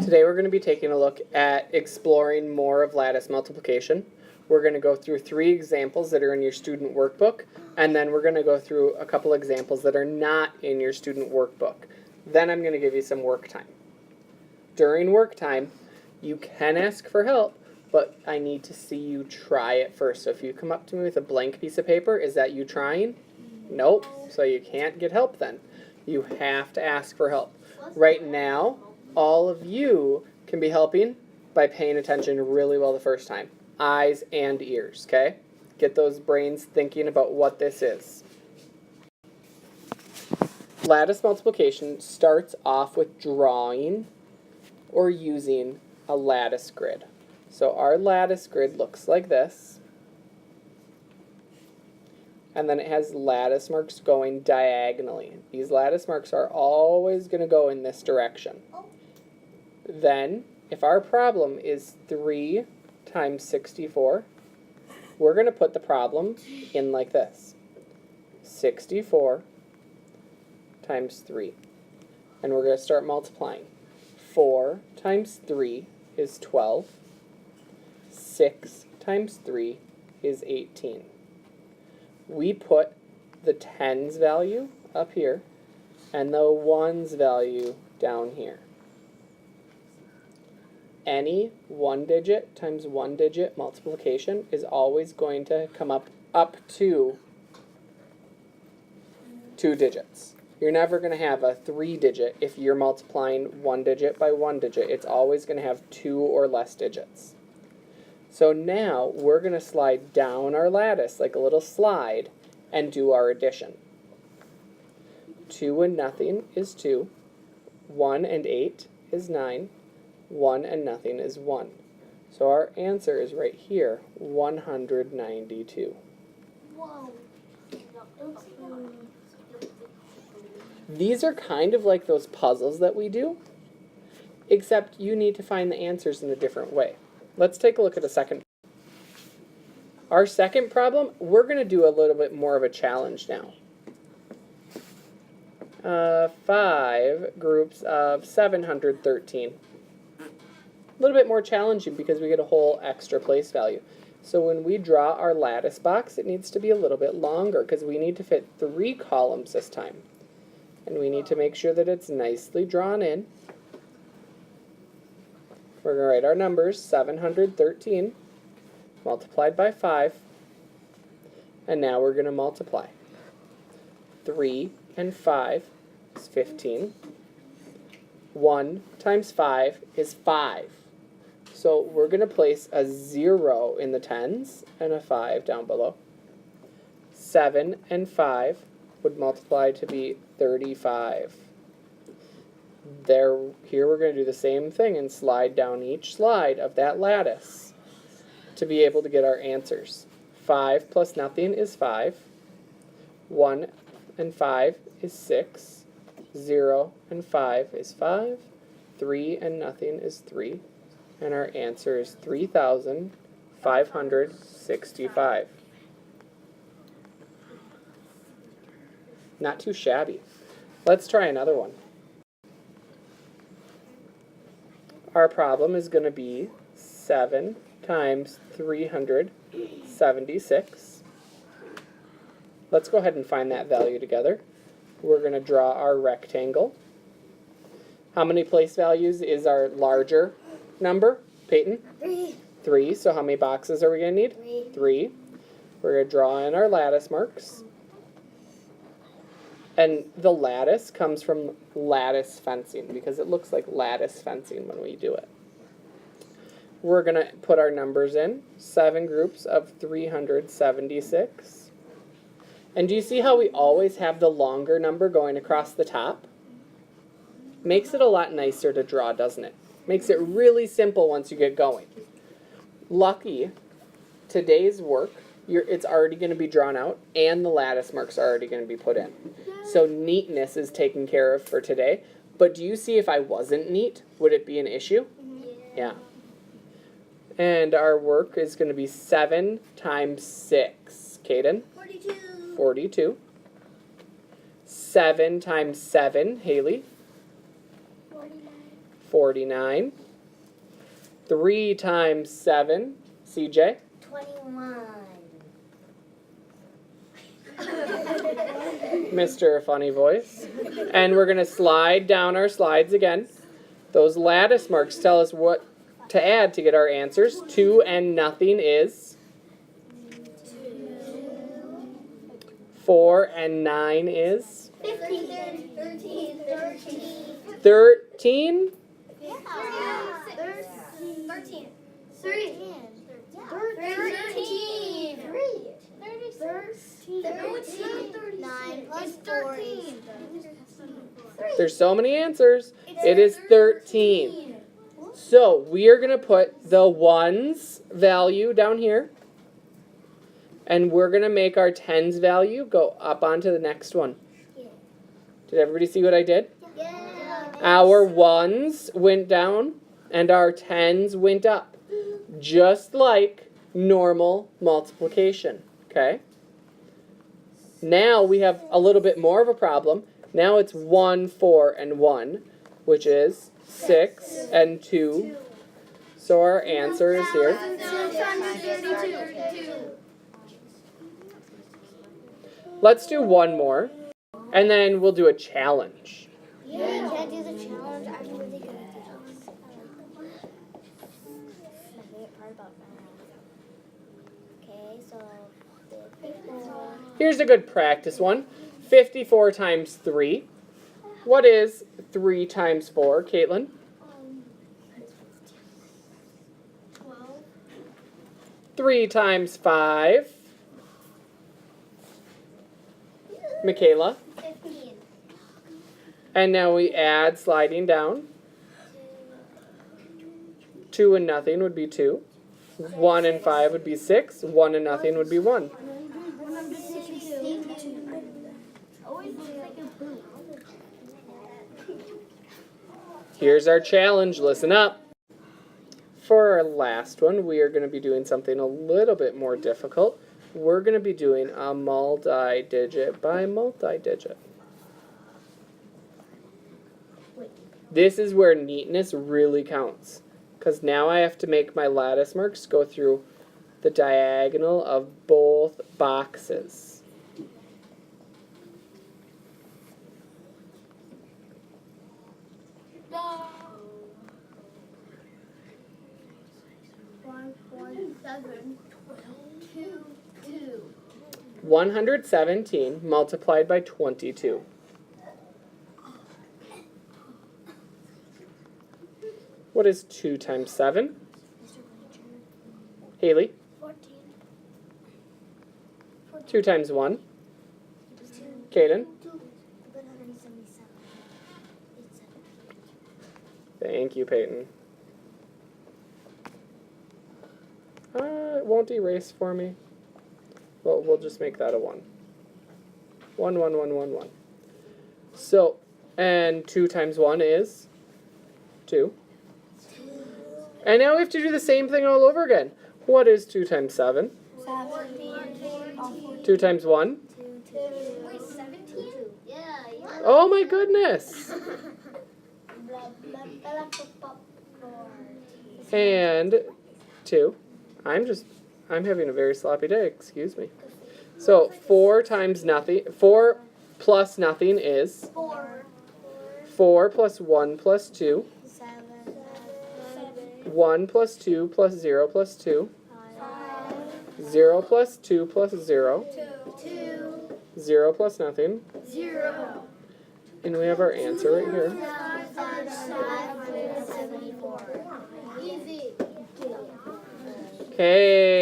Today we're going to be taking a look at exploring more of lattice multiplication. We're going to go through 3 examples that are in your student workbook, and then we're going to go through a couple examples that are not in your student workbook. Then I'm going to give you some work time. During work time, you can ask for help, but I need to see you try it first. So if you come up to me with a blank piece of paper, is that you trying? Nope. So you can't get help then. You have to ask for help. Right now, all of you can be helping by paying attention really well the first time. Eyes and ears, okay? Get those brains thinking about what this is. Lattice multiplication starts off with drawing or using a lattice grid. So our lattice grid looks like this. And then it has lattice marks going diagonally. These lattice marks are always going to go in this direction. Then, if our problem is 3 times 64, we're going to put the problem in like this. 64 times 3. And we're going to start multiplying. 4 times 3 is 12. 6 times 3 is 18. We put the tens value up here and the ones value down here. Any 1-digit times 1-digit multiplication is always going to come up to 2 digits. You're never going to have a 3-digit if you're multiplying 1 digit by 1 digit. It's always going to have 2 or less digits. So now we're going to slide down our lattice like a little slide and do our addition. 2 and nothing is 2. 1 and 8 is 9. 1 and nothing is 1. So our answer is right here, 192. Whoa. These are kind of like those puzzles that we do, except you need to find the answers in a different way. Let's take a look at a second. Our second problem, we're going to do a little bit more of a challenge now. 5 groups of 713. A little bit more challenging because we get a whole extra place value. So when we draw our lattice box, it needs to be a little bit longer because we need to fit 3 columns this time. And we need to make sure that it's nicely drawn in. We're going to write our numbers, 713 multiplied by 5. And now we're going to multiply. 3 and 5 is 15. 1 times 5 is 5. So we're going to place a 0 in the tens and a 5 down below. 7 and 5 would multiply to be 35. Here we're going to do the same thing and slide down each slide of that lattice to be able to get our answers. 5 plus nothing is 5. 1 and 5 is 6. 0 and 5 is 5. 3 and nothing is 3. And our answer is 3,565. Not too shabby. Let's try another one. Our problem is going to be 7 times 376. Let's go ahead and find that value together. We're going to draw our rectangle. How many place values is our larger number, Peyton? 3. 3. So how many boxes are we going to need? 3. We're going to draw in our lattice marks. And the lattice comes from lattice fencing because it looks like lattice fencing when we do it. We're going to put our numbers in, 7 groups of 376. And do you see how we always have the longer number going across the top? Makes it a lot nicer to draw, doesn't it? Makes it really simple once you get going. Lucky, today's work, it's already going to be drawn out, and the lattice marks are already going to be put in. So neatness is taken care of for today. But do you see if I wasn't neat, would it be an issue? Yeah. And our work is going to be 7 times 6. Kaden? 42. 42. 7 times 7. Haley? 49. 49. 3 times 7, CJ? 21. Mr. Funny Voice. And we're going to slide down our slides again. Those lattice marks tell us what to add to get our answers. 2 and nothing is 4 and 9 is 13. 13. 13. 13. 9 plus 4 is 13. There's so many answers. It is 13. So we are going to put the ones value down here. And we're going to make our tens value go up onto the next one. Did everybody see what I did? Yeah. Our ones went down and our tens went up. Just like normal multiplication. Okay? Now we have a little bit more of a problem. Now it's 1, 4, and 1, which is 6 and 2. So our answer is here. 632. Let's do one more, and then we'll do a challenge. Yeah, can I do the challenge? I'm really good at this. My favorite part about math. Okay, so 54. Here's a good practice one. 54 times 3. What is 3 times 4, Caitlin? 12. 3 times 5. Michaela. 15. And now we add sliding down. 2 and nothing would be 2. 1 and 5 would be 6. 1 and nothing would be 1. Here's our challenge. Listen up. For our last one, we are going to be doing something a little bit more difficult. We're going to be doing a multi-digit by multi-digit. This is where neatness really counts, because now I have to make my lattice marks go through the diagonal of both boxes. Seven, 2, 2. 117 multiplied by 22. What is 2 times 7? Haley? 14. 2 times 1? Caden? 177. Thank you, Peyton. It won't erase for me. Well, we'll just make that a 1. 1, 1, 1, 1, 1. So, and 2 times 1 is 2. And now we have to do the same thing all over again. What is 2 times 7? 2 times 1? Wait, 17? Yeah. Oh my goodness! And 2. I'm having a very sloppy day, excuse me. So 4 times nothing, 4 plus nothing is 4. 4 plus 1 plus 2. 7. 1 plus 2 plus 0 plus 2. 5. 0 plus 2 plus 0. 2. 0 plus nothing. 0. And we have our answer right here. 574. Easy. Okay.